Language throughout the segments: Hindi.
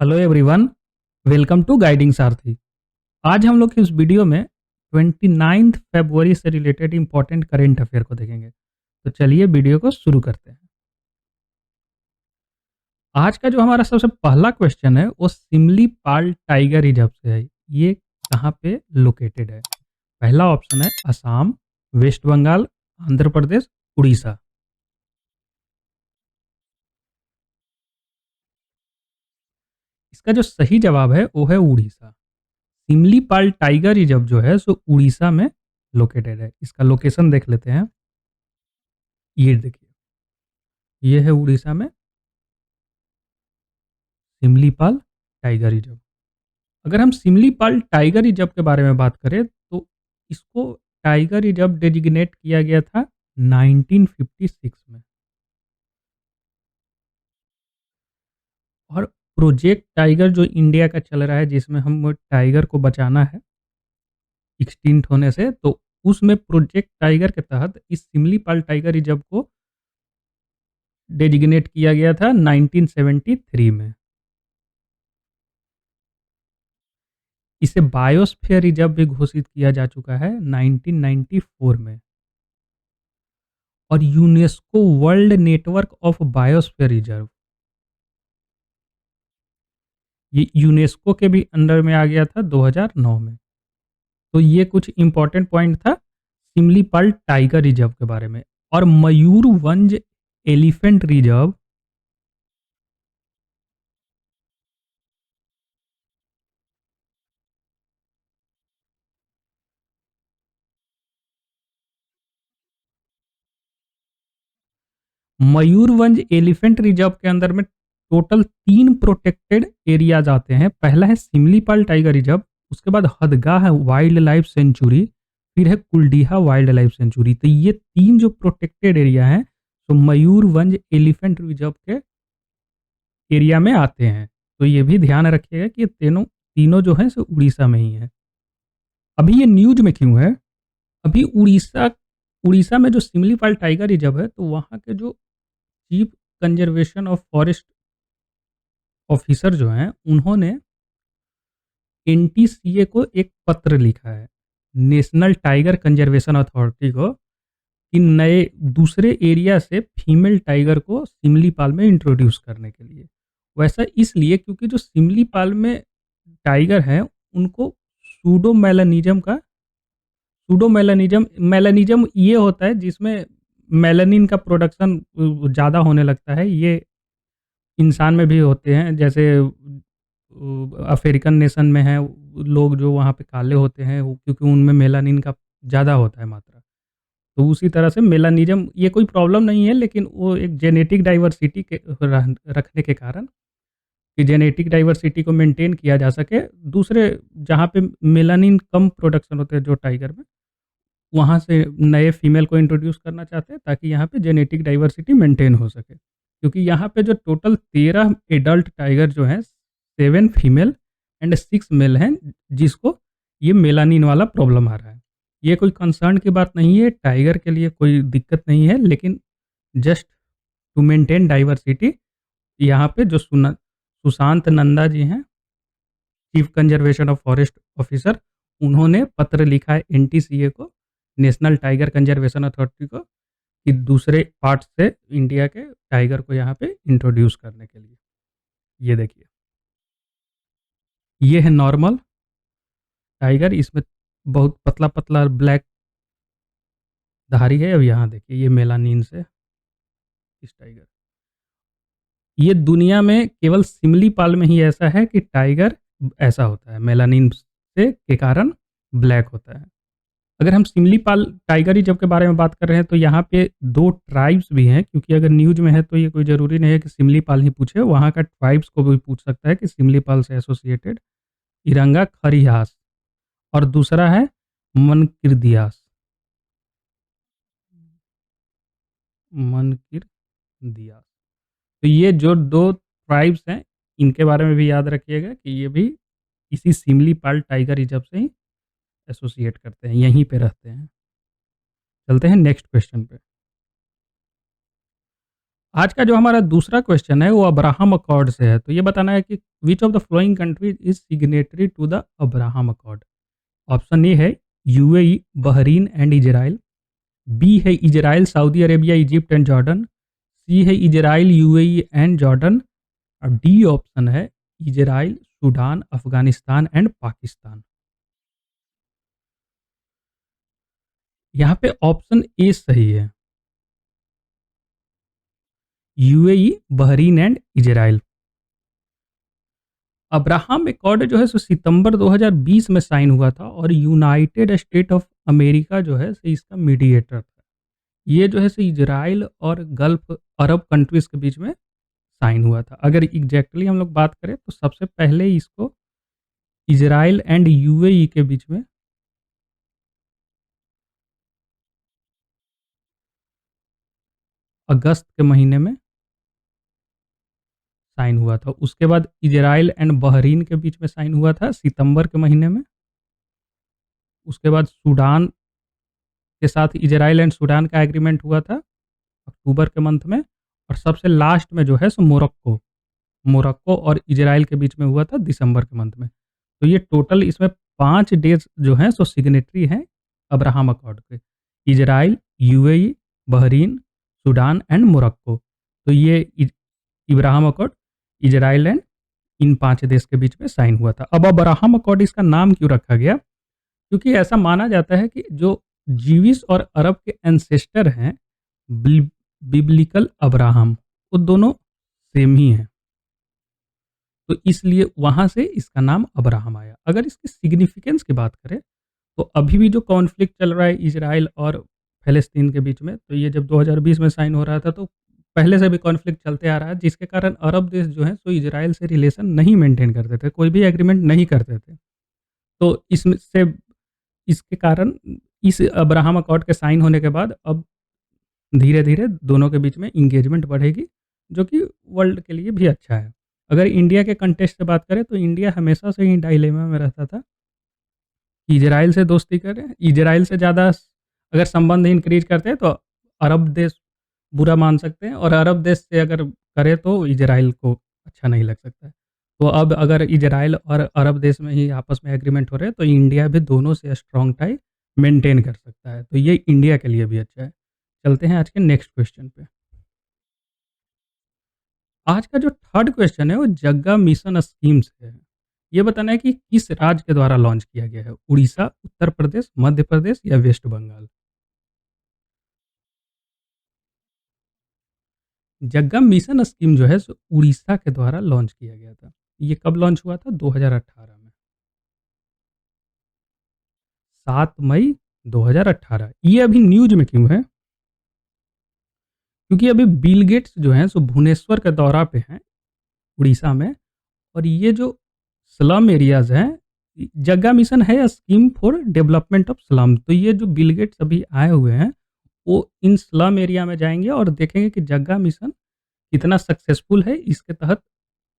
Hello everyone, welcome to guiding Sarthi. आज हम लोग इस वीडियो में 29 फरवरी से रिलेटेड इंपॉर्टेंट करेंट अफेयर को देखेंगे। तो चलिए वीडियो को शुरू करते हैं। आज का जो हमारा सबसे पहला क्वेश्चन है वो सिमलीपाल टाइगर रिजर्व से है। ये कहाँ पे लोकेटेड है? पहला ऑप्शन है असम, वेस्ट बंगाल, आंध्र प्रदेश, उड़ीसा। इसका जो सही जवाब है वो है उड़ीसा। सिमलीपाल टाइगर रिजर्व जो है सो उड़ीसा में लोकेटेड है। इसका लोकेशन देख लेते हैं। ये देखिए, ये है उड़ीसा में सिमलीपाल टाइगर रिजर्व। अगर हम सिमलीपाल टाइगर रिजर्व के बारे में बात करें तो इसको टाइगर रिजर्व डेजिग्नेट किया गया था 1956 में। और प्रोजेक्ट टाइगर जो इंडिया का चल रहा है जिसमें हम टाइगर को बचाना है एक्सटिंक्ट होने से, तो उसमें प्रोजेक्ट टाइगर के तहत इस सिमलीपाल टाइगर रिजर्व को डेजिग्नेट किया गया था 1973 में। इसे बायोस्फीयर रिजर्व भी घोषित किया जा चुका है 1994 में। और UNESCO world network of biosphere reserve, ये यूनेस्को के भी अंडर में आ गया था 2009 में। तो ये कुछ इंपॉर्टेंट पॉइंट था सिमलीपाल टाइगर रिजर्व के बारे में। और मयूरवंज एलिफेंट रिजर्व, मयूरवंज एलिफेंट रिजर्व के अंदर में टोटल 3 प्रोटेक्टेड एरियाज आते हैं। पहला है सिमलीपाल टाइगर रिजर्व, उसके बाद हदगाह वाइल्ड लाइफ सेंचुरी, फिर है कुलडीहा वाइल्ड लाइफ सेंचुरी। तो ये 3 जो प्रोटेक्टेड एरिया हैं तो मयूरवंज एलिफेंट रिजर्व के एरिया में आते हैं। तो ये भी ध्यान रखिएगा कि ये तीनों तीनों जो हैं सो उड़ीसा में ही है। अभी ये न्यूज में क्यों है? अभी उड़ीसा उड़ीसा में जो सिमलीपाल टाइगर रिजर्व है तो वहाँ के जो chief conservation of forest officer जो हैं उन्होंने एनटीसीए को एक पत्र लिखा है, नेशनल टाइगर कंजर्वेशन अथॉरिटी को, कि नए दूसरे एरिया से फीमेल टाइगर को सिमलीपाल में इंट्रोड्यूस करने के लिए। वैसा इसलिए क्योंकि जो सिमलीपाल में टाइगर हैं उनको सूडोमेलानिज्म मेलानिज्म ये होता है जिसमें मेलानिन का प्रोडक्शन ज़्यादा होने लगता है। ये इंसान में भी होते हैं, जैसे अफ्रीकन नेशन में है लोग जो वहाँ पे काले होते हैं क्योंकि उनमें मेलानिन का ज़्यादा होता है मात्रा। तो उसी तरह से मेलानिज्म ये कोई प्रॉब्लम नहीं है, लेकिन वो एक जेनेटिक डाइवर्सिटी के रखने के कारण, कि जेनेटिक डाइवर्सिटी को मेंटेन किया जा सके, दूसरे जहाँ पे मेलानिन कम प्रोडक्शन होते हैं जो टाइगर में, वहाँ से नए फीमेल को इंट्रोड्यूस करना चाहते हैं ताकि यहाँ पे जेनेटिक डाइवर्सिटी मेंटेन हो सके। क्योंकि यहाँ पे जो टोटल 13 एडल्ट टाइगर जो हैं, 7 फीमेल एंड 6 मेल हैं, जिसको ये मेलानिन वाला प्रॉब्लम आ रहा है। ये कोई कंसर्न की बात नहीं है, टाइगर के लिए कोई दिक्कत नहीं है, लेकिन जस्ट टू मेंटेन डाइवर्सिटी यहाँ पे जो सुशांत नंदा जी हैं, chief conservation of forest officer, उन्होंने पत्र लिखा है एनटीसीए को, नेशनल टाइगर कंजर्वेशन अथॉरिटी को, कि दूसरे पार्ट से इंडिया के टाइगर को यहाँ पे इंट्रोड्यूस करने के लिए। ये देखिए, ये है नॉर्मल टाइगर, इसमें बहुत पतला पतला ब्लैक धारी है। अब यहाँ देखिए, ये मेलानिन से इस टाइगर, ये दुनिया में केवल सिमलीपाल में ही ऐसा है कि टाइगर ऐसा होता है, मेलानिन से के कारण ब्लैक होता है। अगर हम सिमलीपाल टाइगर रिजर्व के बारे में बात कर रहे हैं तो यहाँ पे 2 ट्राइब्स भी हैं, क्योंकि अगर न्यूज में है तो ये कोई ज़रूरी नहीं है कि सिमलीपाल ही पूछे, वहाँ का ट्राइब्स को भी पूछ सकता है कि सिमलीपाल से एसोसिएटेड इरंगा खरीहास, और दूसरा है मनकिरदियास, मनकिरदियास। तो ये जो 2 ट्राइब्स हैं इनके बारे में भी याद रखिएगा कि ये भी इसी सिमलीपाल टाइगर रिजर्व से ही एसोसिएट करते हैं, यहीं पे रहते हैं। चलते हैं नेक्स्ट क्वेश्चन पे। आज का जो हमारा दूसरा क्वेश्चन है वो अब्राहम अकॉर्ड से है। तो ये बताना है कि which of the following countries is signatory to the Abraham accord? Option A है UAE, Bahrain and Israel. B है Israel, Saudi Arabia, Egypt and Jordan. C है इजराइल, यूएई एंड जॉर्डन। और डी ऑप्शन है Israel, Sudan, Afghanistan and Pakistan. यहाँ पे ऑप्शन ए सही है, UAE, Bahrain and Israel. Abraham accord जो है सो सितंबर 2020 में साइन हुआ था और यूनाइटेड स्टेट ऑफ अमेरिका जो है सो इसका मीडिएटर था। ये जो है सो इजराइल और गल्फ अरब कंट्रीज के बीच में साइन हुआ था। अगर एग्जैक्टली हम लोग बात करें तो सबसे पहले इसको इजराइल एंड यूएई के बीच में अगस्त के महीने में साइन हुआ था। उसके बाद इजराइल एंड बहरीन के बीच में साइन हुआ था सितंबर के महीने में। उसके बाद सूडान के साथ इजराइल एंड सूडान का एग्रीमेंट हुआ था अक्टूबर के मंथ में। और सबसे लास्ट में जो है सो मोरक्को मोरक्को और इजराइल के बीच में हुआ था दिसंबर के मंथ में। तो ये टोटल इसमें 5 डेज़ जो हैं सो सिग्नेटरी हैं अब्राहम अकॉर्ड के। Israel, UAE, Bahrain, Sudan and Morocco. तो ये Ibrahim accord Israel and in 5 देश के बीच में साइन हुआ था। अब अब्राहम अकॉर्ड इसका नाम क्यों रखा गया? क्योंकि ऐसा माना जाता है कि जो जीविश और अरब के एंसेस्टर हैं बिब्लिकल अब्राहम, वो दोनों सेम ही हैं। तो इसलिए वहाँ से इसका नाम अब्राहम आया। अगर इसकी सिग्निफिकेंस की बात करें तो अभी भी जो कॉन्फ्लिक्ट चल रहा है इजराइल और फ़लस्तीन के बीच में, तो ये जब 2020 में साइन हो रहा था तो पहले से भी कॉन्फ्लिक्ट चलते आ रहा है, जिसके कारण अरब देश जो हैं सो इजराइल से रिलेशन नहीं मेंटेन करते थे, कोई भी एग्रीमेंट नहीं करते थे। तो इसमें से इसके कारण इस अब्राहम अकॉर्ड के साइन होने के बाद अब धीरे-धीरे दोनों के बीच में एंगेजमेंट बढ़ेगी, जो कि वर्ल्ड के लिए भी अच्छा है। अगर इंडिया के कंटेक्स्ट से बात करें तो इंडिया हमेशा से ही डायलेमा में रहता था, इजराइल से दोस्ती करें, इजराइल से ज़्यादा अगर संबंध इंक्रीज़ करते हैं तो अरब देश बुरा मान सकते हैं और अरब देश से अगर करें तो इजराइल को अच्छा नहीं लग सकता है। तो अब अगर इजराइल और अरब देश में ही आपस में एग्रीमेंट हो रहे हैं तो इंडिया भी दोनों से स्ट्रॉन्ग टाई मेंटेन कर सकता है। तो ये इंडिया के लिए भी अच्छा है। चलते हैं आज के नेक्स्ट क्वेश्चन पे। आज का जो थर्ड क्वेश्चन है वो जग्गा मिशन स्कीम से है। ये बताना है कि किस राज्य के द्वारा लॉन्च किया गया है? उड़ीसा, उत्तर प्रदेश, मध्य प्रदेश या वेस्ट बंगाल? जग्गा मिशन स्कीम जो है सो उड़ीसा के द्वारा लॉन्च किया गया था। ये कब लॉन्च हुआ था? 2018 में। 7 मई 2018। ये अभी न्यूज़ में क्यों है? क्योंकि अभी बिल गेट्स जो हैं सो भुवनेश्वर के दौरा पे हैं उड़ीसा में। और ये जो स्लम एरियाज़ हैं, जग्गा मिशन है scheme for development of slum. तो ये जो बिल गेट्स अभी आए हुए हैं, वो इन स्लम एरिया में जाएँगे और देखेंगे कि जग्गा मिशन कितना सक्सेसफुल है, इसके तहत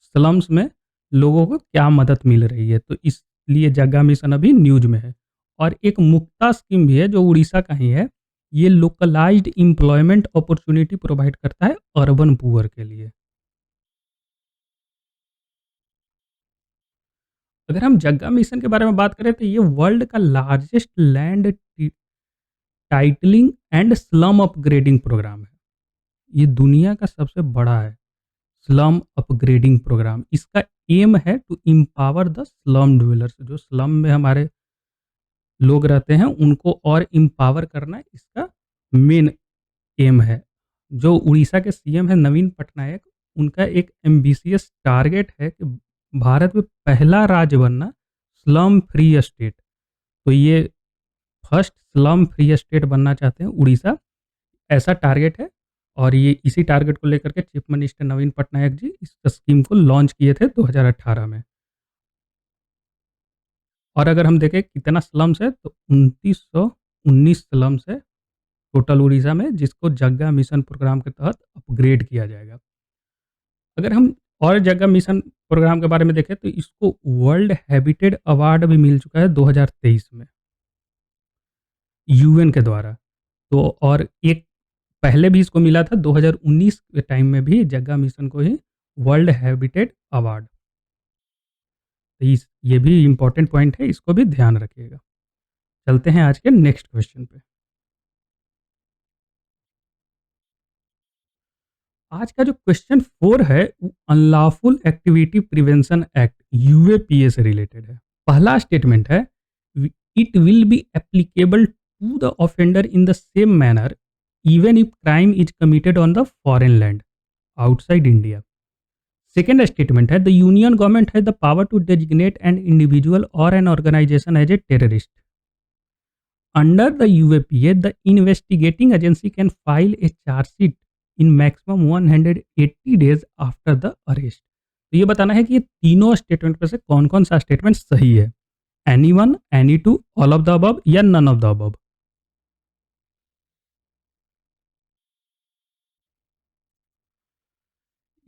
स्लम्स में लोगों को क्या मदद मिल रही है। तो इसलिए जग्गा मिशन अभी न्यूज़ में है। और एक मुक्ता स्कीम भी है जो उड़ीसा का ही है। ये लोकलाइज्ड एम्प्लॉयमेंट अपॉर्च्युनिटी प्रोवाइड करता है अर्बन पुअर के लिए। अगर हम जग्गा मिशन के बारे में बात करें तो ये वर्ल्ड का largest land titling and slum upgrading programme है। ये दुनिया का सबसे बड़ा है स्लम अपग्रेडिंग प्रोग्राम। इसका एम है to empower the slum dwellers. जो स्लम में हमारे लोग रहते हैं उनको और एम्पावर करना इसका मेन एम है। जो उड़ीसा के सीएम है नवीन पटनायक, उनका एक एम्बिशियस टारगेट है कि भारत में पहला राज्य बनना स्लम फ्री स्टेट। तो ये फर्स्ट स्लम फ्री स्टेट बनना चाहते हैं उड़ीसा, ऐसा टारगेट है। और ये इसी टारगेट को लेकर के चीफ मिनिस्टर नवीन पटनायक जी इस स्कीम को लॉन्च किए थे 2018 में। और अगर हम देखें कितना स्लम्स है तो 2919 स्लम्स है टोटल उड़ीसा में, जिसको जग्गा मिशन प्रोग्राम के तहत अपग्रेड किया जाएगा। अगर हम और जग्गा मिशन प्रोग्राम के बारे में देखें तो इसको वर्ल्ड हैबिटेट अवार्ड भी मिल चुका है 2023 में यूएन के द्वारा। तो और एक पहले भी इसको मिला था 2019 के टाइम में भी जग्गा मिशन को ही वर्ल्ड हैबिटेट अवार्ड। तो ये भी इम्पोर्टेंट पॉइंट है, इसको भी ध्यान रखिएगा। चलते हैं आज के नेक्स्ट क्वेश्चन पे। आज का जो क्वेश्चन 4 है वो unlawful activity prevention act UAPA से रिलेटेड है। पहला स्टेटमेंट है, it will be applicable to the offender in the same manner even if crime is committed on the foreign land outside India. Second statement है, the union government has the power to designate an individual और an organisation as a terrorist. Under the UAPA, the investigating agency can file a charge sheet in maximum 180 days after the arrest। तो ये बताना है कि ये तीनों स्टेटमेंट में से कौन कौन सा स्टेटमेंट सही है, any one, any two, all of the above या नन ऑफ द अबव।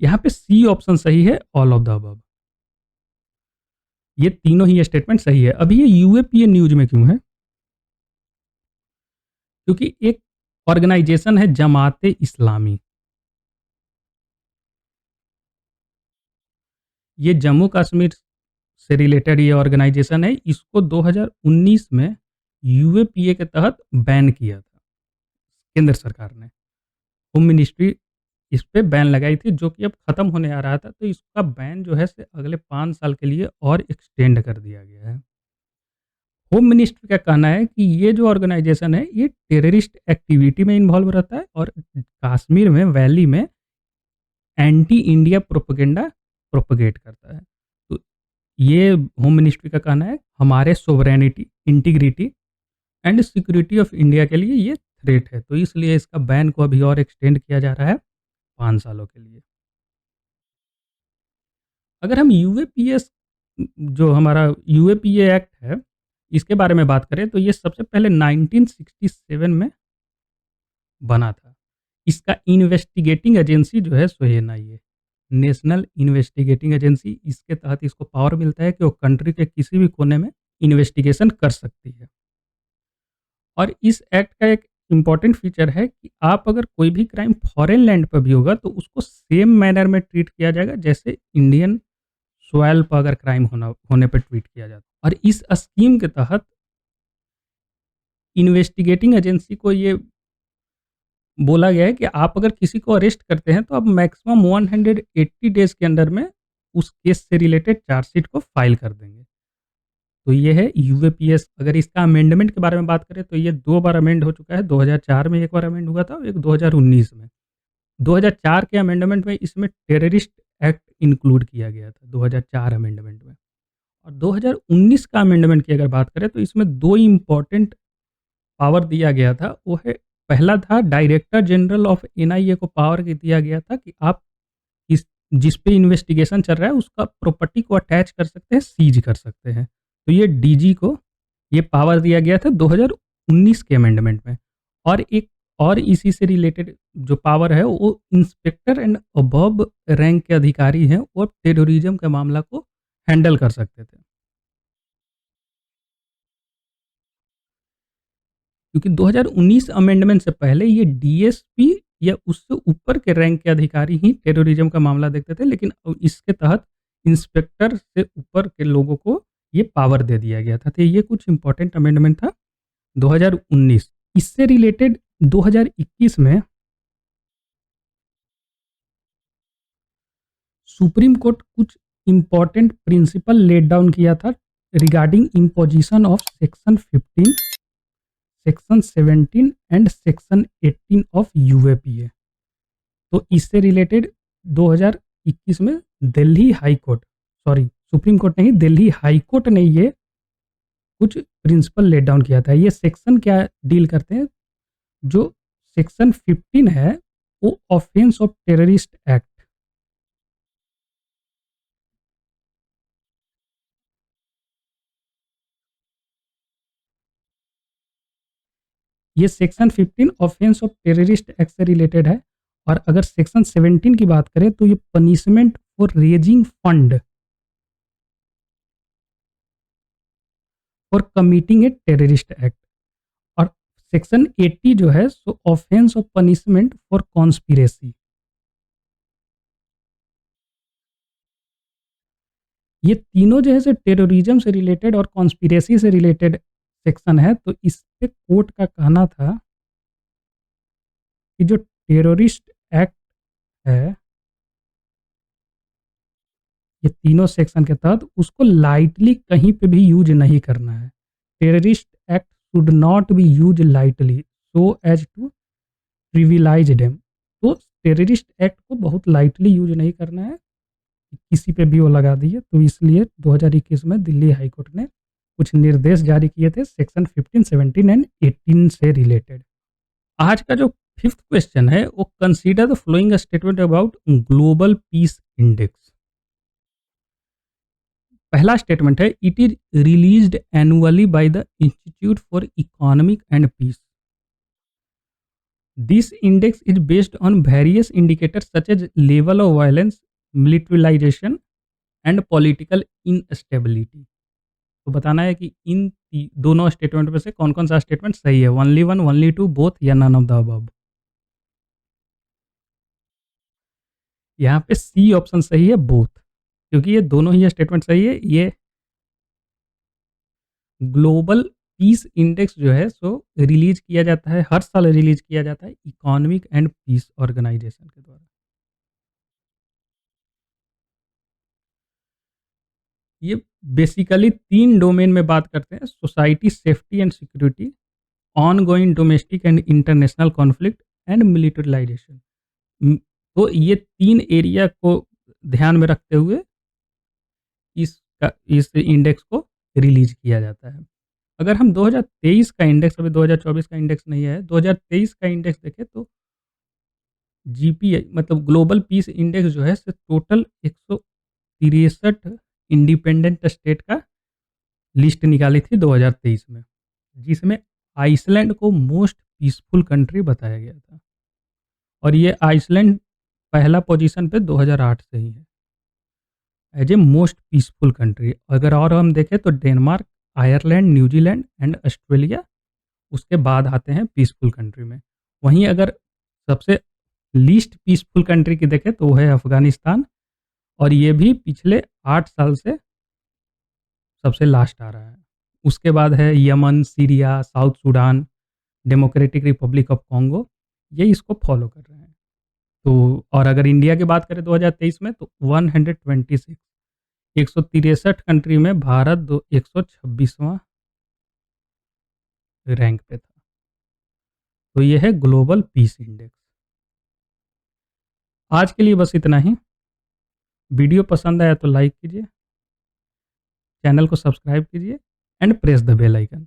यहाँ पे सी ऑप्शन सही है, ऑल ऑफ द अबव। ये तीनों ही स्टेटमेंट सही है। अभी ये यूएपीए न्यूज में क्यों है? क्योंकि एक ऑर्गेनाइजेशन है जमात इस्लामी, ये जम्मू कश्मीर से रिलेटेड ये ऑर्गेनाइजेशन है। इसको 2019 में यूएपीए के तहत बैन किया था केंद्र सरकार ने। होम मिनिस्ट्री इस पे बैन लगाई थी, जो कि अब खत्म होने आ रहा था, तो इसका बैन जो है से अगले 5 साल के लिए और एक्सटेंड कर दिया गया है। होम मिनिस्ट्री का कहना है कि ये जो ऑर्गेनाइजेशन है ये टेररिस्ट एक्टिविटी में इन्वॉल्व रहता है और कश्मीर में वैली में एंटी इंडिया प्रोपेगेंडा प्रोपेगेट करता है। तो ये होम मिनिस्ट्री का कहना है हमारे sovereignty, integrity and security of India के लिए ये थ्रेट है, तो इसलिए इसका बैन को अभी और एक्सटेंड किया जा रहा है 5 सालों के लिए। अगर हम यूएपीएस जो हमारा यूएपीए एक्ट है, इसके बारे में बात करें तो ये सबसे पहले 1967 में बना था। इसका इन्वेस्टिगेटिंग एजेंसी जो है सो एनआईए, नेशनल इन्वेस्टिगेटिंग एजेंसी, इसके तहत इसको पावर मिलता है कि वो कंट्री के किसी भी कोने में इन्वेस्टिगेशन कर सकती है। और इस एक्ट का एक इम्पॉर्टेंट फीचर है कि आप अगर कोई भी क्राइम फॉरेन लैंड पर भी होगा तो उसको सेम मैनर में ट्रीट किया जाएगा जैसे इंडियन सॉइल पर अगर क्राइम होने पर ट्रीट किया जाता है। और इस स्कीम के तहत इन्वेस्टिगेटिंग एजेंसी को ये बोला गया है कि आप अगर किसी को अरेस्ट करते हैं तो आप मैक्सिमम 180 डेज के अंदर में उस केस से रिलेटेड चार्जशीट को फाइल कर देंगे। तो ये है यूएपीएस। अगर इसका अमेंडमेंट के बारे में बात करें तो ये 2 बार अमेंड हो चुका है। 2004 में एक बार अमेंड हुआ था और एक 2019 में। 2004 के अमेंडमेंट में इसमें टेररिस्ट एक्ट इंक्लूड किया गया था 2004 अमेंडमेंट में। और 2019 का अमेंडमेंट की अगर बात करें तो इसमें 2 इम्पोर्टेंट पावर दिया गया था। वो है, पहला था डायरेक्टर जनरल ऑफ एनआईए को पावर दिया गया था कि आप इस जिस पे इन्वेस्टिगेशन चल रहा है उसका प्रॉपर्टी को अटैच कर सकते हैं, सीज कर सकते हैं। तो ये डीजी को ये पावर दिया गया था 2019 के अमेंडमेंट में। और एक और इसी से रिलेटेड जो पावर है वो इंस्पेक्टर एंड अबव रैंक के अधिकारी हैं, वो टेररिज्म के मामला को हैंडल कर सकते थे। क्योंकि 2019 अमेंडमेंट से पहले ये डीएसपी या उससे ऊपर के रैंक के अधिकारी ही टेररिज्म का मामला देखते थे, लेकिन अब इसके तहत इंस्पेक्टर से ऊपर के लोगों को ये पावर दे दिया गया था। तो ये कुछ इंपॉर्टेंट अमेंडमेंट था 2019। इससे रिलेटेड 2021 में सुप्रीम कोर्ट कुछ इंपॉर्टेंट प्रिंसिपल लेट डाउन किया था regarding imposition of section 15, section 17 and section 18 of UAPA. तो इससे रिलेटेड 2021 में Delhi high court, sorry supreme court नहीं, दिल्ली हाई कोर्ट ने ये कुछ प्रिंसिपल लेट डाउन किया था। ये सेक्शन क्या डील करते हैं? जो सेक्शन 15 है वो ऑफेंस ऑफ टेररिस्ट एक्ट, ये section 15 offence of terrorist act से रिलेटेड है। और अगर सेक्शन 17 की बात करें तो ये punishment for raising fund for committing a terrorist act. और सेक्शन 80 जो है सो offence of punishment for conspiracy. ये तीनों जो है सो टेररिज्म से रिलेटेड और कॉन्स्पिरेसी से रिलेटेड सेक्शन है। तो इस पे कोर्ट का कहना था कि जो टेररिस्ट एक्ट है, ये तीनों सेक्शन के तहत उसको लाइटली कहीं पे भी यूज नहीं करना है। Terrorist act should not be use lightly so as to trivialise them. तो टेररिस्ट एक्ट को बहुत लाइटली यूज नहीं करना है, किसी पे भी वो लगा दिए। तो इसलिए 2021 में दिल्ली हाई कोर्ट ने कुछ निर्देश जारी किए थे सेक्शन 15, 17 एंड 18 से रिलेटेड। आज का जो फिफ्थ क्वेश्चन है वो consider the following statement about global peace index. पहला स्टेटमेंट है it is released annually by the institute for economic and peace. This index is based on various indicators such as level of violence, militarisation and political instability. तो बताना है कि इन दोनों स्टेटमेंट में से कौन कौन सा स्टेटमेंट सही है, only one, only two, both या नन ऑफ द अबव। यहाँ पे सी ऑप्शन सही है, बोथ, क्योंकि ये दोनों ही स्टेटमेंट सही है। ये ग्लोबल पीस इंडेक्स जो है सो रिलीज किया जाता है, हर साल रिलीज किया जाता है इकोनॉमिक एंड पीस ऑर्गेनाइजेशन के द्वारा। ये बेसिकली तीन डोमेन में बात करते हैं, society, safety and security, on going domestic and international conflict and militarisation. तो ये तीन एरिया को ध्यान में रखते हुए इस इंडेक्स को रिलीज किया जाता है। अगर हम 2023 का इंडेक्स, अभी 2024 का इंडेक्स नहीं है, 2023 का इंडेक्स देखें तो जीपीआई मतलब ग्लोबल पीस इंडेक्स जो है टोटल 163 इंडिपेंडेंट स्टेट का लिस्ट निकाली थी 2023 में, जिसमें आइसलैंड को मोस्ट पीसफुल कंट्री बताया गया था। और ये आइसलैंड पहला पोजीशन पे 2008 से ही है as a most peaceful country. अगर और हम देखें तो Denmark, Ireland, New Zealand and Australia उसके बाद आते हैं पीसफुल कंट्री में। वहीं अगर सबसे लीस्ट पीसफुल कंट्री की देखें तो वो है अफगानिस्तान, और ये भी पिछले 8 साल से सबसे लास्ट आ रहा है। उसके बाद है Yemen, Syria, south Sudan, democratic Republic of Congo, ये इसको फॉलो कर रहे हैं। तो और अगर इंडिया की बात करें 2023 में तो 126, 163 कंट्री में भारत 126वां रैंक पे था। तो ये है ग्लोबल पीस इंडेक्स। आज के लिए बस इतना ही। वीडियो पसंद आया तो लाइक कीजिए, चैनल को सब्सक्राइब कीजिए and press the bell icon.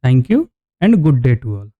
Thank you and good day to all.